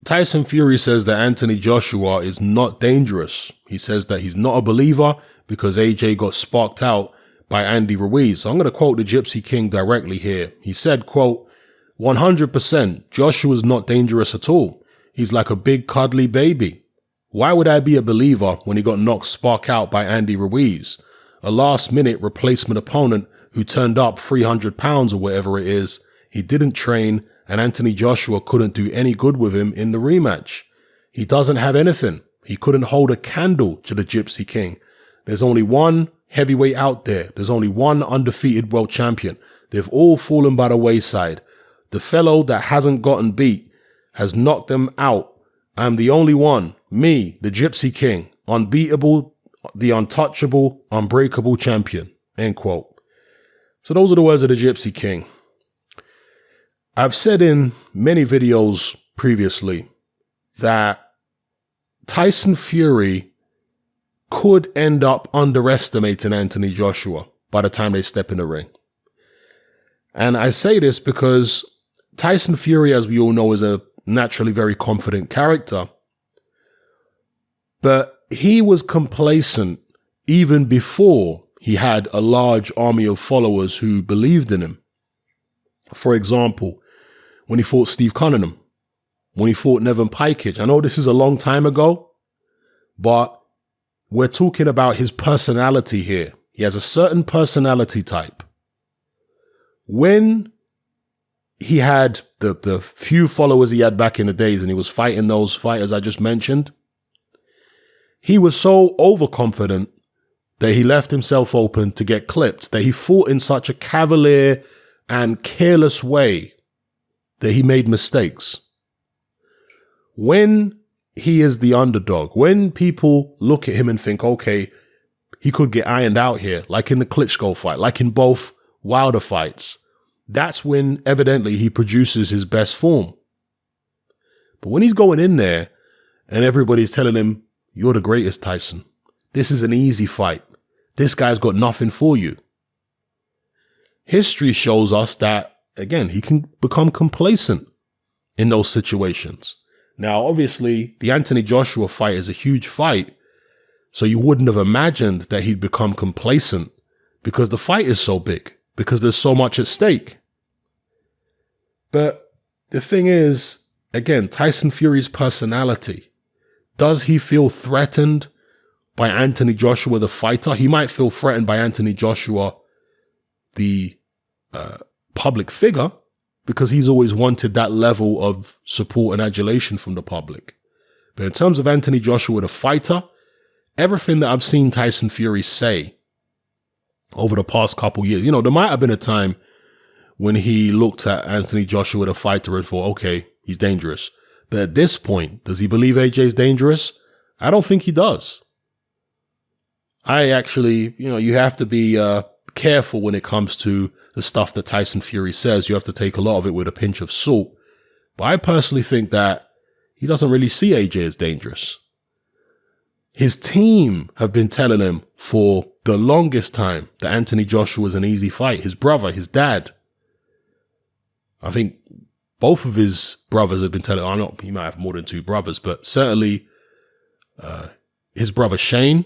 Tyson Fury says that Anthony Joshua is not dangerous. He says that he's not a believer because AJ got sparked out by Andy Ruiz. So I'm going to quote the Gypsy King directly here. He said, quote, 100% Joshua's not dangerous at all. He's like a big cuddly baby. Why would I be a believer when he got knocked spark out by Andy Ruiz, a last-minute replacement opponent who turned up 300 pounds or whatever it is? He didn't train, and Anthony Joshua couldn't do any good with him in the rematch. He doesn't have anything. He couldn't hold a candle to the Gypsy King. There's only one heavyweight out there. There's only one undefeated world champion. They've all fallen by the wayside. The fellow that hasn't gotten beat has knocked them out. I'm the only one, me, the Gypsy King, unbeatable, the untouchable, unbreakable champion. End quote. So those are the words of the Gypsy King. I've said in many videos previously that Tyson Fury could end up underestimating Anthony Joshua by the time they step in the ring. And I say this because Tyson Fury, as we all know, is a naturally very confident character. But he was complacent even before he had a large army of followers who believed in him. For example, when he fought Steve Cunningham, when he fought Nevin Pikich. I know this is a long time ago, but we're talking about his personality here. He has a certain personality type. When he had the few followers he had back in the days and he was fighting those fighters I just mentioned, he was so overconfident that he left himself open to get clipped, that he fought in such a cavalier and careless way that he made mistakes. When he is the underdog, when people look at him and think, okay, he could get ironed out here, like in the Klitschko fight, like in both Wilder fights, that's when evidently he produces his best form. But when he's going in there and everybody's telling him, you're the greatest, Tyson, this is an easy fight, this guy's got nothing for you, history shows us that, again, he can become complacent in those situations. Now, obviously, the Anthony Joshua fight is a huge fight, so you wouldn't have imagined that he'd become complacent because the fight is so big, because there's so much at stake. But the thing is, again, Tyson Fury's personality. Does he feel threatened by Anthony Joshua, the fighter? He might feel threatened by Anthony Joshua, the public figure, because he's always wanted that level of support and adulation from the public. But in terms of Anthony Joshua, the fighter, everything that I've seen Tyson Fury say over the past couple years, there might have been a time when he looked at Anthony Joshua, the fighter, and thought, okay, he's dangerous. But at this point, does he believe AJ's dangerous? I don't think he does. I actually, you have to be careful when it comes to the stuff that Tyson Fury says. You have to take a lot of it with a pinch of salt. But I personally think that he doesn't really see AJ as dangerous. His team have been telling him for the longest time that Anthony Joshua was an easy fight. His brother, his dad. I think both of his brothers have been telling him, he might have more than two brothers, but certainly his brother Shane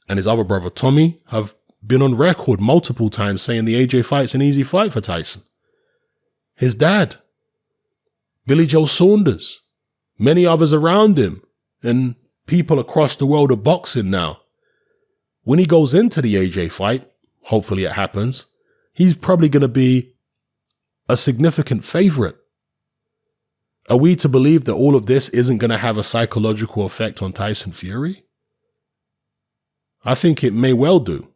and his other brother Tommy have been on record multiple times saying the AJ fight's an easy fight for Tyson. His dad, Billy Joe Saunders, many others around him, and people across the world of boxing now. When he goes into the AJ fight, hopefully it happens, he's probably going to be a significant favorite. Are we to believe that all of this isn't going to have a psychological effect on Tyson Fury? I think it may well do.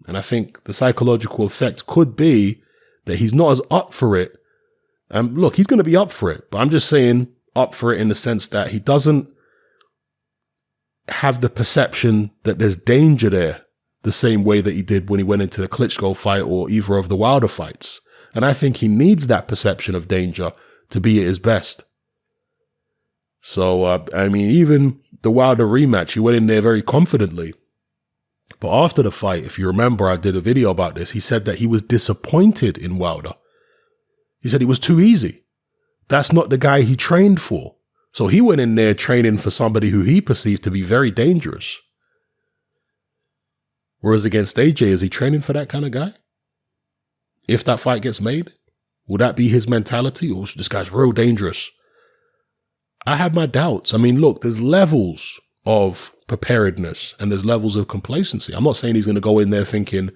And I think the psychological effect could be that he's not as up for it. Look, he's going to be up for it, but I'm just saying up for it in the sense that he doesn't have the perception that there's danger there the same way that he did when he went into the Klitschko fight or either of the Wilder fights. And I think he needs that perception of danger to be at his best. So, even the Wilder rematch, he went in there very confidently. But after the fight, if you remember, I did a video about this. He said that he was disappointed in Wilder. He said he was too easy. That's not the guy he trained for. So he went in there training for somebody who he perceived to be very dangerous. Whereas against AJ, is he training for that kind of guy? If that fight gets made, will that be his mentality? Oh, this guy's real dangerous. I have my doubts. I mean, look, there's levels of preparedness and there's levels of complacency. I'm not saying he's going to go in there thinking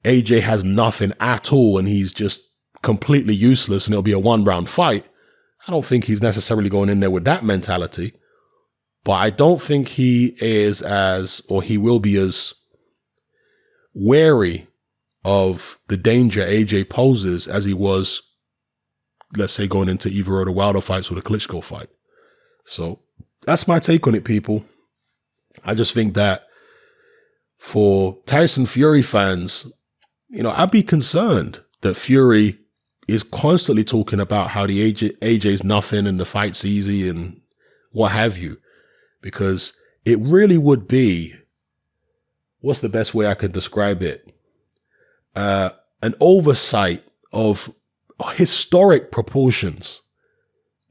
AJ has nothing at all and he's just completely useless and it'll be a 1-round fight. I don't think he's necessarily going in there with that mentality, but I don't think he is he will be as wary of the danger AJ poses as he was, let's say, going into either of the Wilder fights or the Klitschko fight. So that's my take on it, people. I just think that for Tyson Fury fans, I'd be concerned that Fury is constantly talking about how the AJ's nothing and the fight's easy and what have you, because it really would be, what's the best way I could describe it? An oversight of historic proportions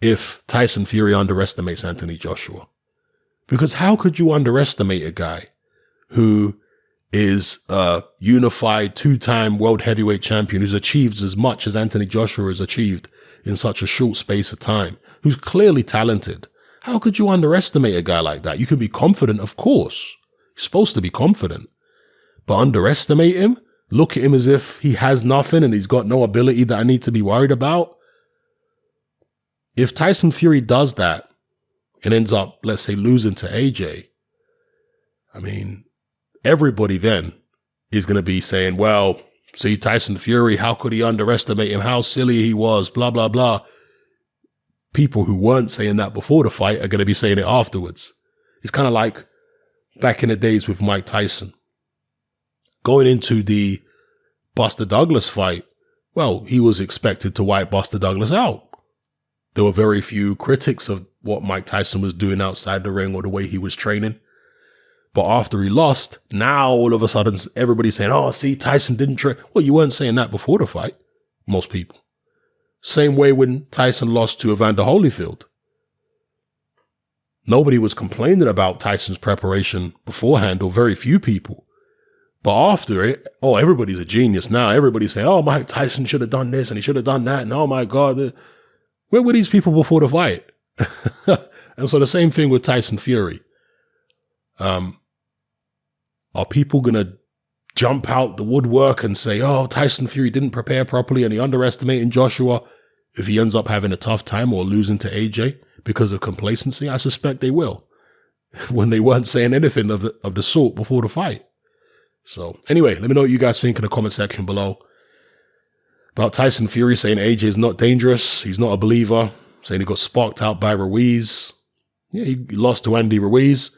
if Tyson Fury underestimates Anthony Joshua. Because how could you underestimate a guy who is a unified 2-time world heavyweight champion who's achieved as much as Anthony Joshua has achieved in such a short space of time, who's clearly talented? How could you underestimate a guy like that? You could be confident, of course. You're supposed to be confident. But underestimate him? Look at him as if he has nothing and he's got no ability that I need to be worried about? If Tyson Fury does that and ends up, let's say, losing to AJ, I mean, everybody then is going to be saying, well, see, Tyson Fury, how could he underestimate him? How silly he was, blah, blah, blah. People who weren't saying that before the fight are going to be saying it afterwards. It's kind of like back in the days with Mike Tyson. Going into the Buster Douglas fight, well, he was expected to wipe Buster Douglas out. There were very few critics of what Mike Tyson was doing outside the ring or the way he was training. But after he lost, now all of a sudden everybody's saying, oh, see, Tyson didn't train. Well, you weren't saying that before the fight, most people. Same way when Tyson lost to Evander Holyfield. Nobody was complaining about Tyson's preparation beforehand, or very few people. But after it, oh, everybody's a genius now. Everybody's saying, oh, Mike Tyson should have done this and he should have done that. And oh my God, where were these people before the fight? And so the same thing with Tyson Fury. Are people going to jump out the woodwork and say, oh, Tyson Fury didn't prepare properly and he underestimated Joshua if he ends up having a tough time or losing to AJ because of complacency? I suspect they will, when they weren't saying anything of the sort before the fight. So anyway, let me know what you guys think in the comment section below about Tyson Fury saying AJ is not dangerous. He's not a believer, saying he got sparked out by Ruiz. Yeah, he lost to Andy Ruiz.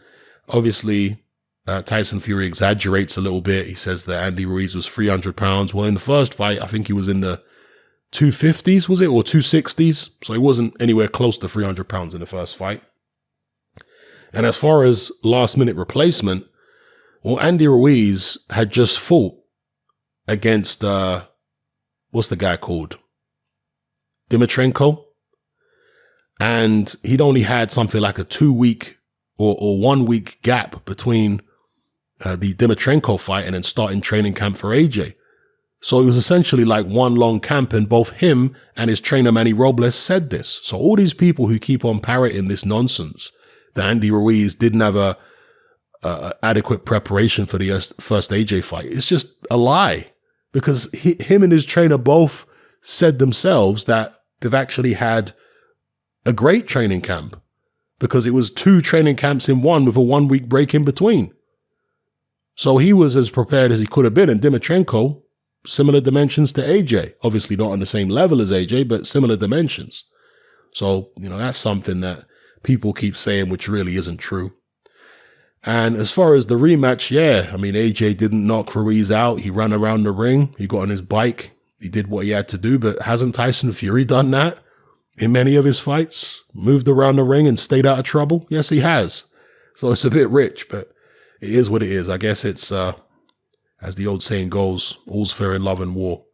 Obviously, Tyson Fury exaggerates a little bit. He says that Andy Ruiz was 300 pounds. Well, in the first fight, I think he was in the 250s, was it? Or 260s? So he wasn't anywhere close to 300 pounds in the first fight. And as far as last minute replacement, well, Andy Ruiz had just fought against, what's the guy called? Dimitrenko. And he'd only had something like a 2-week or 1 week gap between the Dimitrenko fight and then starting training camp for AJ. So it was essentially like one long camp, and both him and his trainer Manny Robles said this. So all these people who keep on parroting this nonsense that Andy Ruiz didn't have a adequate preparation for the first AJ fight, it's just a lie, because him and his trainer both said themselves that they've actually had a great training camp, because it was 2 training camps in one with a 1 week break in between. So he was as prepared as he could have been. And Dimitrenko, similar dimensions to AJ, obviously not on the same level as AJ, but similar dimensions. So, that's something that people keep saying, which really isn't true. And as far as the rematch, yeah, I mean, AJ didn't knock Ruiz out. He ran around the ring. He got on his bike. He did what he had to do. But hasn't Tyson Fury done that in many of his fights? Moved around the ring and stayed out of trouble? Yes, he has. So it's a bit rich, but it is what it is. I guess it's, as the old saying goes, all's fair in love and war.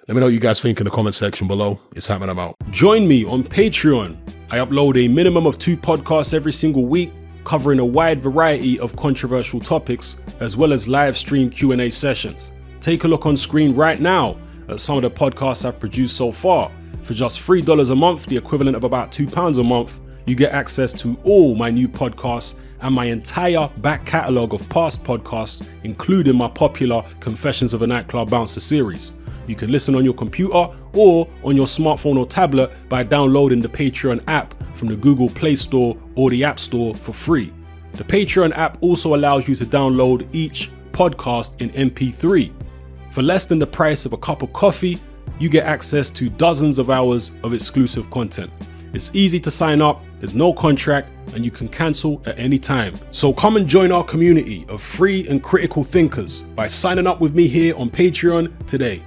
Let me know what you guys think in the comment section below. It's happening. I'm out. Join me on Patreon I upload a minimum of 2 podcasts every single week, covering a wide variety of controversial topics, as well as live stream Q&A sessions. Take a look on screen right now at some of the podcasts I've produced so far. For just $3 a month, the equivalent of about £2 a month, you get access to all my new podcasts and my entire back catalogue of past podcasts, including my popular Confessions of a Nightclub Bouncer series. You can listen on your computer or on your smartphone or tablet by downloading the Patreon app from the Google Play Store or the App Store for free. The Patreon app also allows you to download each podcast in MP3. For less than the price of a cup of coffee, you get access to dozens of hours of exclusive content. It's easy to sign up, there's no contract, and you can cancel at any time. So come and join our community of free and critical thinkers by signing up with me here on Patreon today.